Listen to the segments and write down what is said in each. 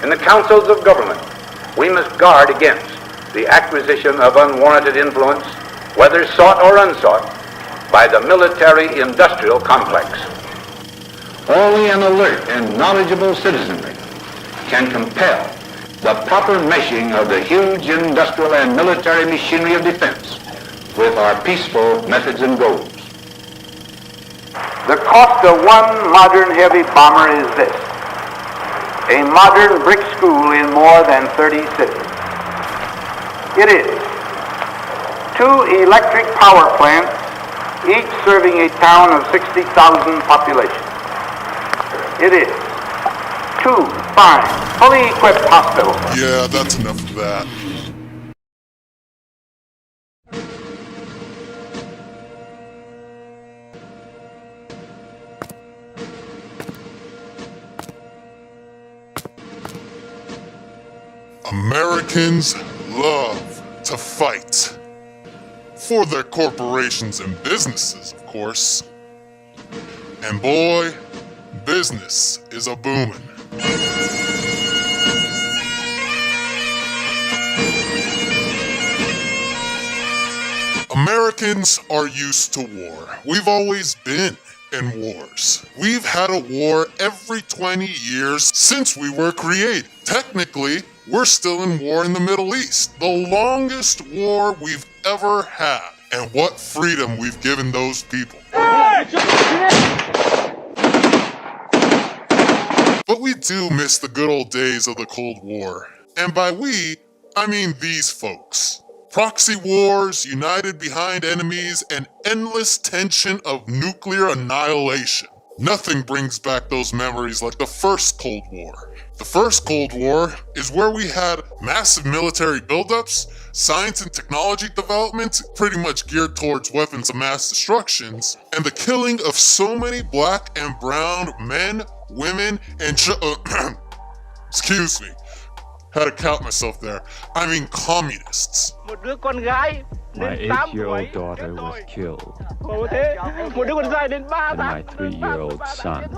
In the councils of government, we must guard against the acquisition of unwarranted influence, whether sought or unsought, by the military-industrial complex. Only an alert and knowledgeable citizenry can compel the proper meshing of the huge industrial and military machinery of defense with our peaceful methods and goals. The cost of one modern heavy bomber is this: a modern brick school in more than 30 cities. It is 2 electric power plants, each serving a town of 60,000 population. It is 2 fine, fully equipped hospitals. Yeah, that's enough of that. Americans love to fight. For their corporations and businesses, of course. And boy, business is a boomin'. Americans are used to war. We've always been in wars. We've had a war every 20 years since we were created. Technically, we're still in war in the Middle East, the longest war we've ever had. And what freedom we've given those people. But we do miss the good old days of the Cold War. And by we, I mean these folks. Proxy wars, united behind enemies, and endless tension of nuclear annihilation. Nothing brings back those memories like the first Cold War. The first Cold War is where we had massive military buildups, science and technology development pretty much geared towards weapons of mass destructions, and the killing of so many black and brown men, women, and excuse me, had to count myself there. I mean communists. My 8-year-old daughter was killed, and my 3-year-old son.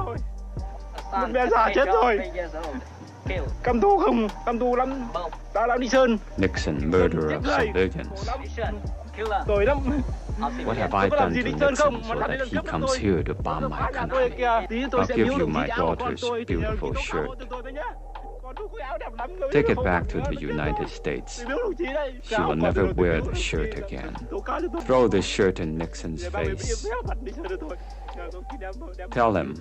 Nixon, murderer of civilians. What have I done to Nixon so that he comes here to bomb my country? I'll give you my daughter's beautiful shirt. Take it back to the United States. She will never wear the shirt again. Throw the shirt in Nixon's face. Tell him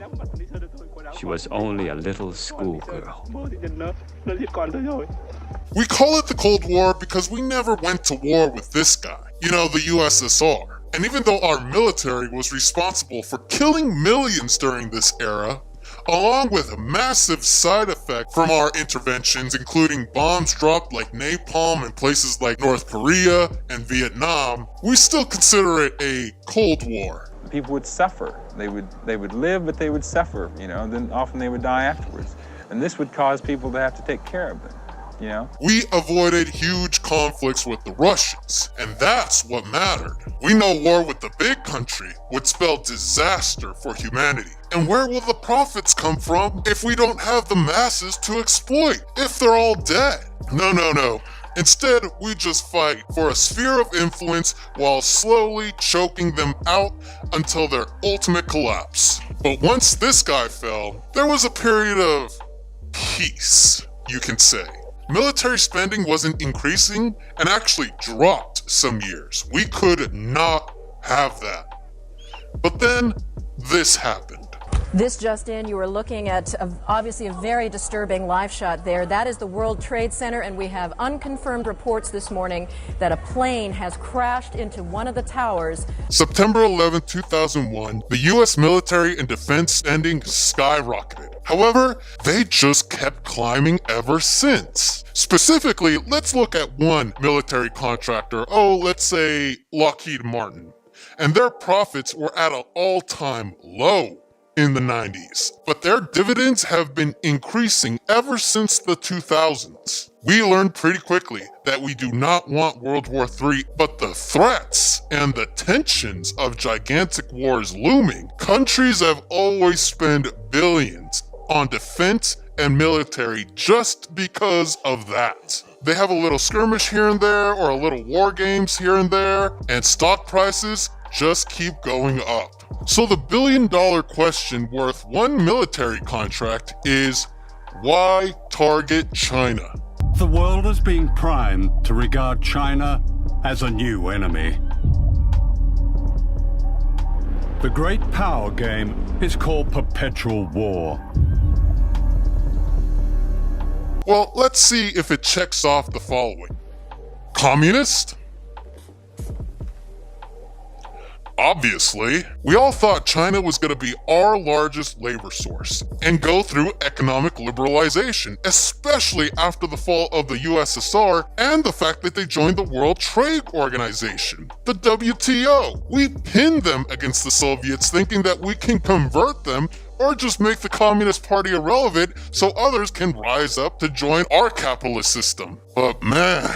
she was only a little schoolgirl. We call it the Cold War because we never went to war with this guy, you know, the USSR. And even though our military was responsible for killing millions during this era, along with a massive side effect from our interventions, including bombs dropped like napalm in places like North Korea and Vietnam, we still consider it a Cold War. People would suffer. They would live, but they would suffer, you know, then often they would die afterwards. And this would cause people to have to take care of them, you know? We avoided huge conflicts with the Russians, and that's what mattered. We know war with the big country would spell disaster for humanity. And where will the profits come from if we don't have the masses to exploit, if they're all dead? No. Instead, we just fight for a sphere of influence while slowly choking them out until their ultimate collapse. But once this guy fell, there was a period of peace, you can say. Military spending wasn't increasing and actually dropped some years. We could not have that. But then this happened. This just in, you are looking at obviously a very disturbing live shot there. That is the World Trade Center, and we have unconfirmed reports this morning that a plane has crashed into one of the towers. September 11, 2001, the U.S. military and defense spending skyrocketed. However, they just kept climbing ever since. Specifically, let's look at one military contractor, let's say Lockheed Martin. And their profits were at an all-time low in the 90s, but their dividends have been increasing ever since the 2000s. We learned pretty quickly that we do not want World War III, but the threats and the tensions of gigantic wars looming, countries have always spent billions on defense and military just because of that. They have a little skirmish here and there, or a little war games here and there, and stock prices just keep going up. So the billion-dollar question worth one military contract is, why target China? The world is being primed to regard China as a new enemy. The great power game is called perpetual war. Well, let's see if it checks off the following. Communist? Obviously, we all thought China was going to be our largest labor source and go through economic liberalization, especially after the fall of the USSR and the fact that they joined the World Trade Organization, the WTO. We pinned them against the Soviets thinking that we can convert them or just make the Communist Party irrelevant so others can rise up to join our capitalist system. But man,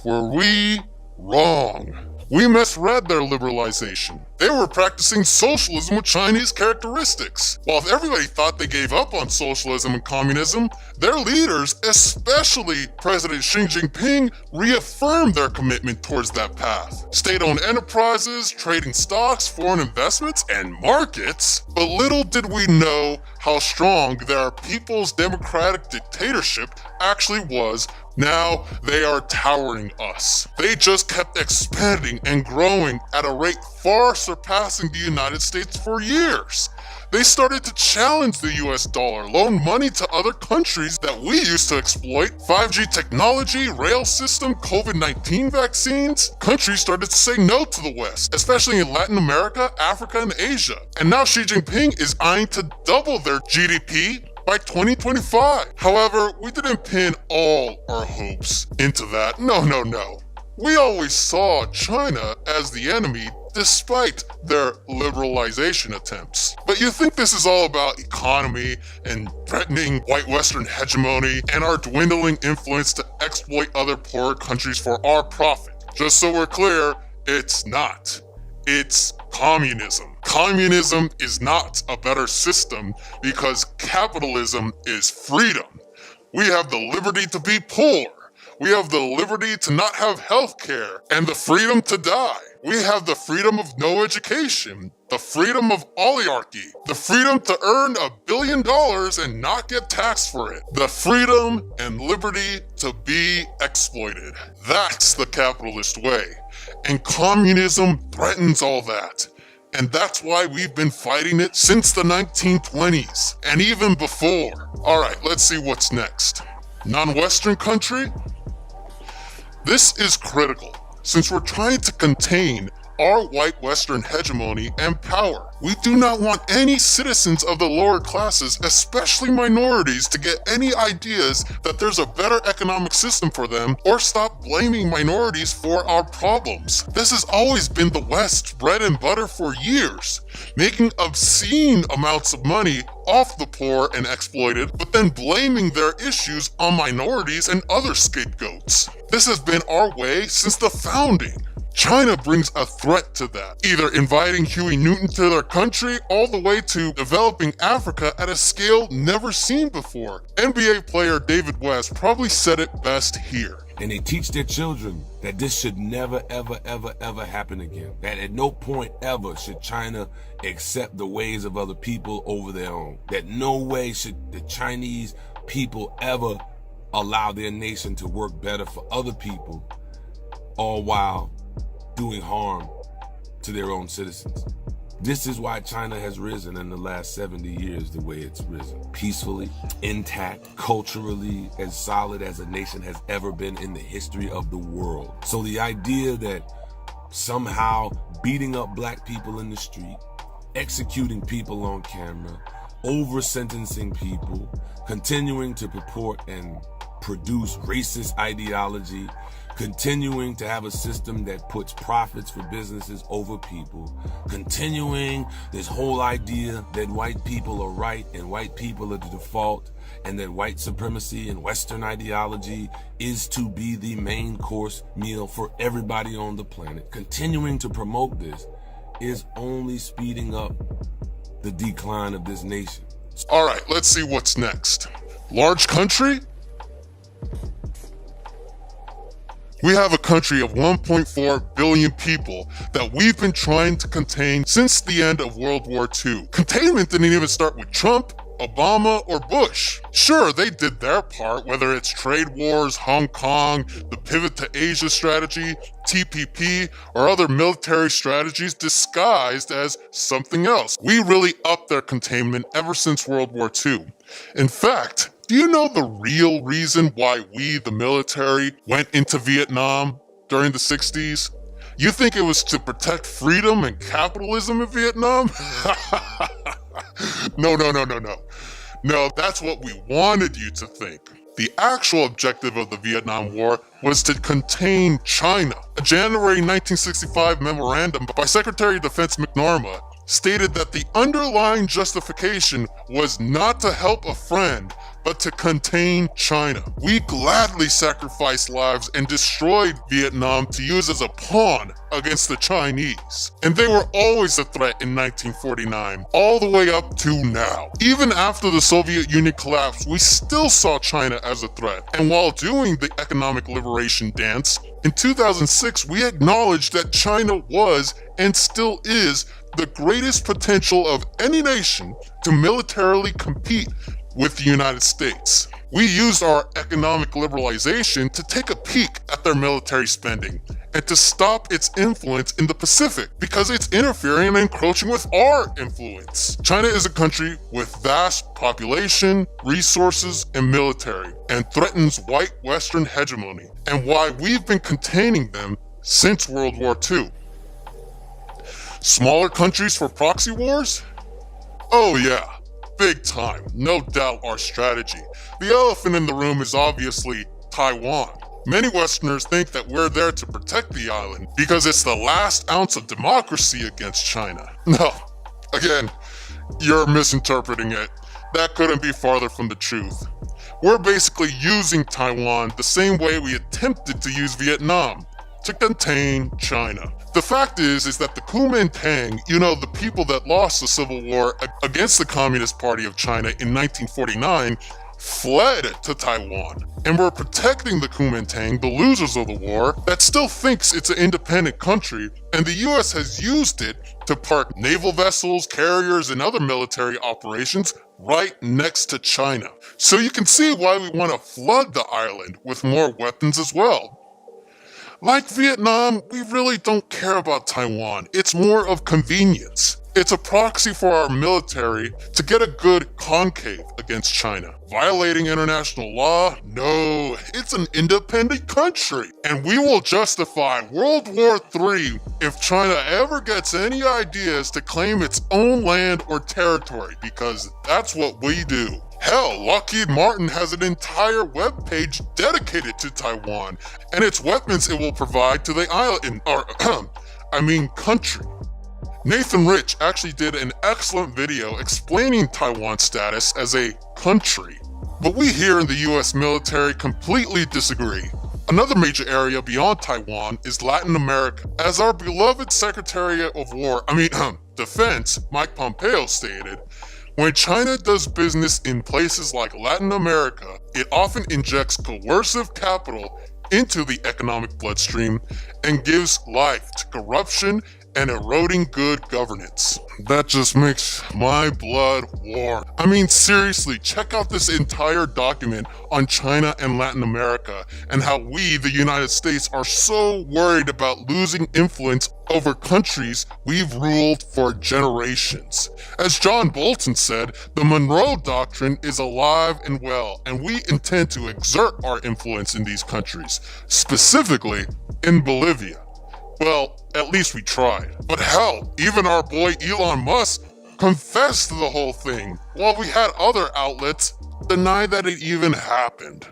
were we wrong. We misread their liberalization. They were practicing socialism with Chinese characteristics. While everybody thought they gave up on socialism and communism, their leaders, especially President Xi Jinping, reaffirmed their commitment towards that path. State-owned enterprises, trading stocks, foreign investments, and markets. But little did we know how strong their people's democratic dictatorship actually was. Now they are towering us. They just kept expanding and growing at a rate far surpassing the United States for years. They started to challenge the US dollar, loan money to other countries that we used to exploit, 5G technology, rail system, COVID-19 vaccines. Countries started to say no to the West, especially in Latin America, Africa, and Asia. And now Xi Jinping is eyeing to double their GDP by 2025. However, we didn't pin all our hopes into that. No. We always saw China as the enemy despite their liberalization attempts. But you think this is all about economy and threatening white Western hegemony and our dwindling influence to exploit other poorer countries for our profit. Just so we're clear, it's not. It's communism. Communism is not a better system because capitalism is freedom. We have the liberty to be poor. We have the liberty to not have health care and the freedom to die. We have the freedom of no education, the freedom of oligarchy, the freedom to earn $1 billion and not get taxed for it, the freedom and liberty to be exploited. That's the capitalist way. And communism threatens all that. And that's why we've been fighting it since the 1920s, and even before. All right, let's see what's next. Non-Western country? This is critical, since we're trying to contain our white Western hegemony and power. We do not want any citizens of the lower classes, especially minorities, to get any ideas that there's a better economic system for them or stop blaming minorities for our problems. This has always been the West's bread and butter for years, making obscene amounts of money off the poor and exploited, but then blaming their issues on minorities and other scapegoats. This has been our way since the founding. China brings a threat to that, either inviting Huey Newton to their country all the way to developing Africa at a scale never seen before. NBA player David West probably said it best here. And they teach their children that this should never, ever, ever, ever happen again. That at no point ever should China accept the ways of other people over their own. That no way should the Chinese people ever allow their nation to work better for other people, all while doing harm to their own citizens. This is why China has risen in the last 70 years the way it's risen. Peacefully, intact, culturally, as solid as a nation has ever been in the history of the world. So the idea that somehow beating up black people in the street, executing people on camera, over-sentencing people, continuing to purport and produce racist ideology, continuing to have a system that puts profits for businesses over people, continuing this whole idea that white people are right and white people are the default, and that white supremacy and Western ideology is to be the main course meal for everybody on the planet. Continuing to promote this is only speeding up the decline of this nation. All right, let's see what's next. Large country? We have a country of 1.4 billion people that we've been trying to contain since the end of World War II. Containment didn't even start with Trump, Obama, or Bush. Sure, they did their part, whether it's trade wars, Hong Kong, the pivot to Asia strategy, TPP, or other military strategies disguised as something else. We really upped their containment ever since World War II. In fact, do you know the real reason why we, the military, went into Vietnam during the 60s? You think it was to protect freedom and capitalism in Vietnam? No. No, that's what we wanted you to think. The actual objective of the Vietnam War was to contain China. A January 1965 memorandum by Secretary of Defense McNamara stated that the underlying justification was not to help a friend, but to contain China. We gladly sacrificed lives and destroyed Vietnam to use as a pawn against the Chinese. And they were always a threat in 1949, all the way up to now. Even after the Soviet Union collapsed, we still saw China as a threat. And while doing the economic liberation dance, in 2006, we acknowledged that China was and still is the greatest potential of any nation to militarily compete with the United States. We used our economic liberalization to take a peek at their military spending and to stop its influence in the Pacific because it's interfering and encroaching with our influence. China is a country with vast population, resources, and military, and threatens white Western hegemony, and why we've been containing them since World War II. Smaller countries for proxy wars? Oh yeah, big time, no doubt our strategy. The elephant in the room is obviously Taiwan. Many Westerners think that we're there to protect the island because it's the last ounce of democracy against China. No, again, you're misinterpreting it. That couldn't be farther from the truth. We're basically using Taiwan the same way we attempted to use Vietnam, to contain China. The fact is that the Kuomintang, the people that lost the civil war against the Communist Party of China in 1949, fled to Taiwan. And we're protecting the Kuomintang, the losers of the war, that still thinks it's an independent country, and the US has used it to park naval vessels, carriers, and other military operations right next to China. So you can see why we want to flood the island with more weapons as well. Like Vietnam, we really don't care about Taiwan. It's more of convenience. It's a proxy for our military to get a good concave against China. Violating international law? No, it's an independent country. And we will justify World War III if China ever gets any ideas to claim its own land or territory, because that's what we do. Hell, Lockheed Martin has an entire webpage dedicated to Taiwan and its weapons it will provide to the island, country. Nathan Rich actually did an excellent video explaining Taiwan's status as a country. But we here in the US military completely disagree. Another major area beyond Taiwan is Latin America. As our beloved Secretary of Defense, Mike Pompeo stated, when China does business in places like Latin America, it often injects coercive capital into the economic bloodstream and gives life to corruption and eroding good governance. That just makes my blood warm. Seriously, check out this entire document on China and Latin America and how we, the United States, are so worried about losing influence over countries we've ruled for generations. As John Bolton said, the Monroe Doctrine is alive and well, and we intend to exert our influence in these countries, specifically in Bolivia. Well, at least we tried. But hell, even our boy Elon Musk confessed to the whole thing, while we had other outlets deny that it even happened.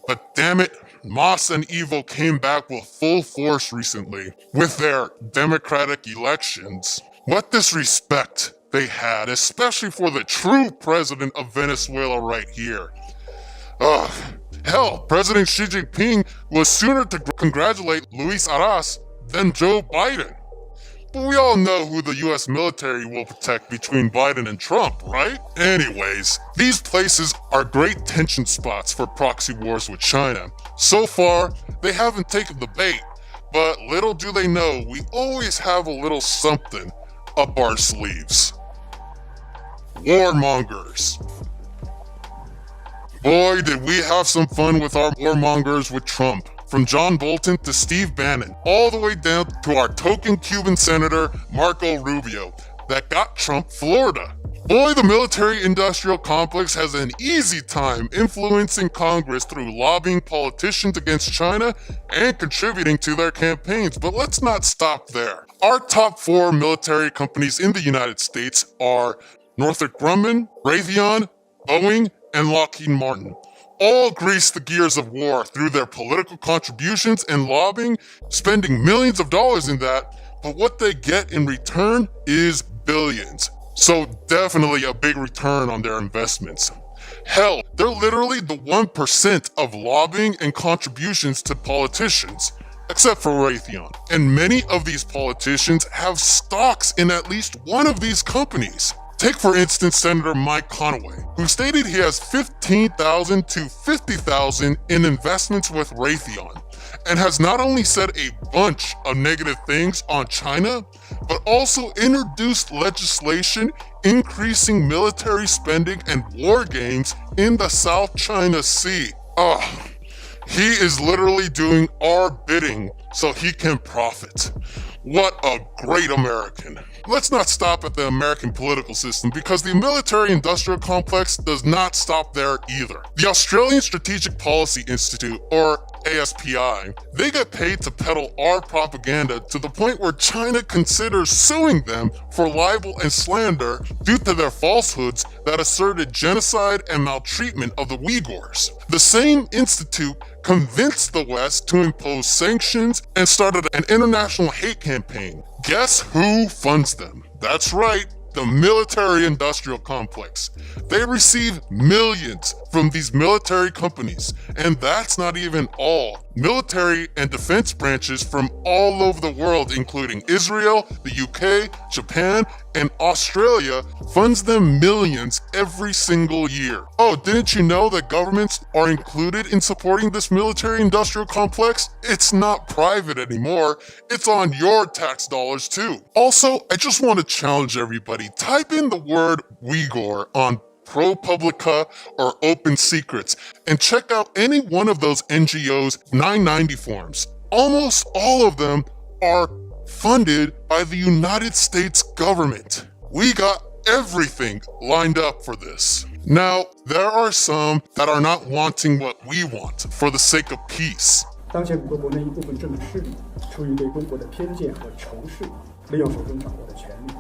But damn it, Moss and Evo came back with full force recently with their democratic elections. What disrespect they had, especially for the true president of Venezuela right here. Hell, President Xi Jinping was sooner to congratulate Luis Arras than Joe Biden. But we all know who the US military will protect between Biden and Trump, right? Anyways, these places are great tension spots for proxy wars with China. So far, they haven't taken the bait, but little do they know we always have a little something up our sleeves. Warmongers. Boy, did we have some fun with our warmongers with Trump. From John Bolton to Steve Bannon, all the way down to our token Cuban senator, Marco Rubio, that got Trump Florida. Boy, the military-industrial complex has an easy time influencing Congress through lobbying politicians against China and contributing to their campaigns. But let's not stop there. Our top 4 military companies in the United States are Northrop Grumman, Raytheon, Boeing, and Lockheed Martin. All grease the gears of war through their political contributions and lobbying, spending millions of dollars in that, but what they get in return is billions. So definitely a big return on their investments. Hell, they're literally the 1% of lobbying and contributions to politicians, except for Raytheon. And many of these politicians have stocks in at least one of these companies. Take for instance Senator Mike Conaway, who stated he has $15,000 to $50,000 in investments with Raytheon, and has not only said a bunch of negative things on China, but also introduced legislation increasing military spending and war games in the South China Sea. He is literally doing our bidding so he can profit. What a great American. Let's not stop at the American political system, because the military-industrial complex does not stop there either. The Australian Strategic Policy Institute, or ASPI, they get paid to peddle our propaganda to the point where China considers suing them for libel and slander due to their falsehoods that asserted genocide and maltreatment of the Uyghurs. The same institute convinced the West to impose sanctions and started an international hate campaign. Guess who funds them? That's right, the military-industrial complex. They receive millions from these military companies, and that's not even all. Military and defense branches from all over the world, including Israel, the UK, Japan, and Australia, funds them millions every single year. Oh, didn't you know that governments are included in supporting this military-industrial complex? It's not private anymore. It's on your tax dollars too. Also, I just want to challenge everybody. Type in the word Uyghur on ProPublica or Open Secrets and check out any one of those NGOs' 990 forms. Almost all of them are funded by the United States government. We got everything lined up for this. Now, there are some that are not wanting what we want for the sake of peace. 当前我国国内一部分政治势力出于对中国的偏见和仇视，利用手中掌握的权力，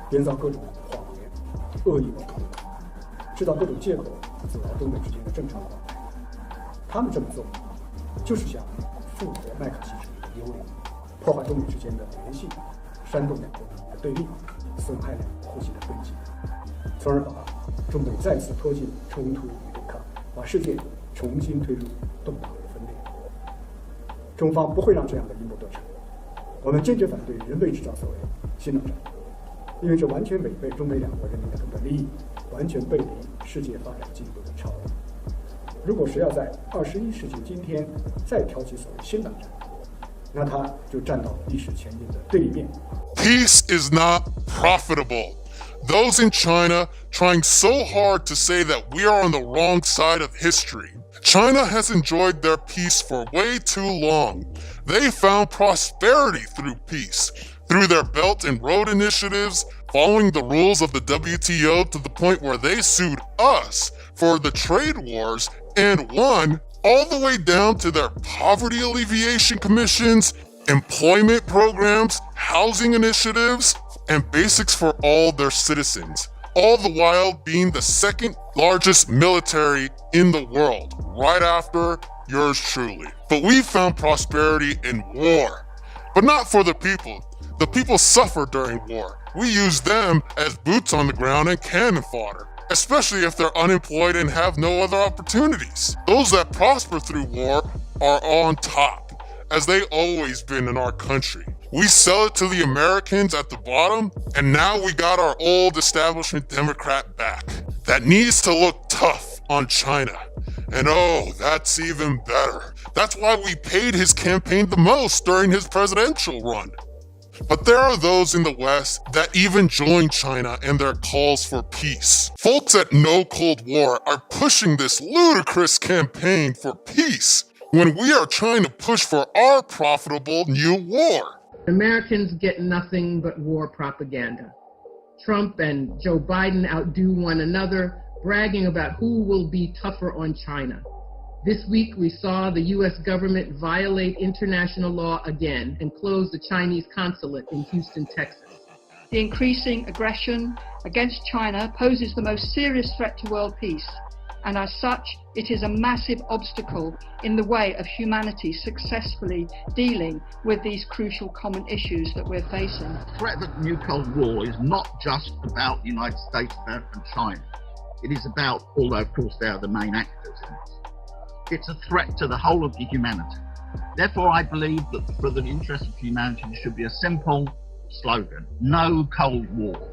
编造各种谎言、恶意的图谋，制造各种借口，阻挠中美之间的正常往来。他们这么做，就是想复活麦卡锡主义的幽灵，破坏中美之间的联系，煽动两国民的对立，损害两国互信的根基，从而把中美再次拖进冲突与对抗，把世界重新推入动荡与分裂。中方不会让这样的阴谋得逞，我们坚决反对人为制造所谓新冷战，因为这完全违背中美两国人民的根本利益，完全背离世界发展进步的潮流。如果谁要在21世纪今天再挑起所谓新冷战，那他就站到历史前进的对立面。 Peace is not profitable. Those in China trying so hard to say that we are on the wrong side of history. China has enjoyed their peace for way too long. They found prosperity through peace, through their Belt and Road initiatives, following the rules of the WTO to the point where they sued us for the trade wars and won, all the way down to their poverty alleviation commissions, employment programs, housing initiatives, and basics for all their citizens, all the while being the second largest military in the world, right after yours truly. But we found prosperity in war, but not for the people. The people suffer during war. We use them as boots on the ground and cannon fodder, especially if they're unemployed and have no other opportunities. Those that prosper through war are on top, as they always been in our country. We sell it to the Americans at the bottom, and now we got our old establishment Democrat back that needs to look tough on China. And oh, that's even better. That's why we paid his campaign the most during his presidential run. But there are those in the West that even join China and their calls for peace. Folks at No Cold War are pushing this ludicrous campaign for peace when we are trying to push for our profitable new war. Americans get nothing but war propaganda. Trump and Joe Biden outdo one another, bragging about who will be tougher on China. This week, we saw the U.S. government violate international law again and close the Chinese consulate in Houston, Texas. The increasing aggression against China poses the most serious threat to world peace, and as such, it is a massive obstacle in the way of humanity successfully dealing with these crucial common issues that we're facing. The threat of the new Cold War is not just about the United States and China. It is about, although of course they are the main actors in this, it's a threat to the whole of humanity. Therefore, I believe that for the interest of humanity, there should be a simple slogan: no Cold War.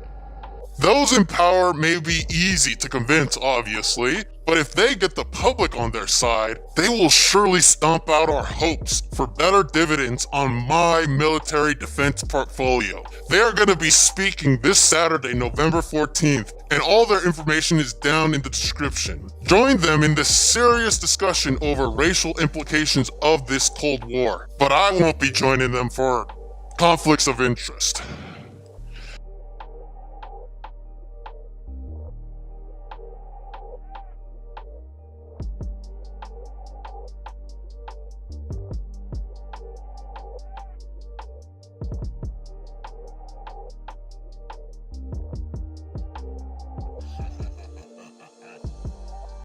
Those in power may be easy to convince, obviously, but if they get the public on their side, they will surely stomp out our hopes for better dividends on my military defense portfolio. They are going to be speaking this Saturday, November 14th, and all their information is down in the description. Join them in this serious discussion over racial implications of this Cold War, but I won't be joining them for conflicts of interest.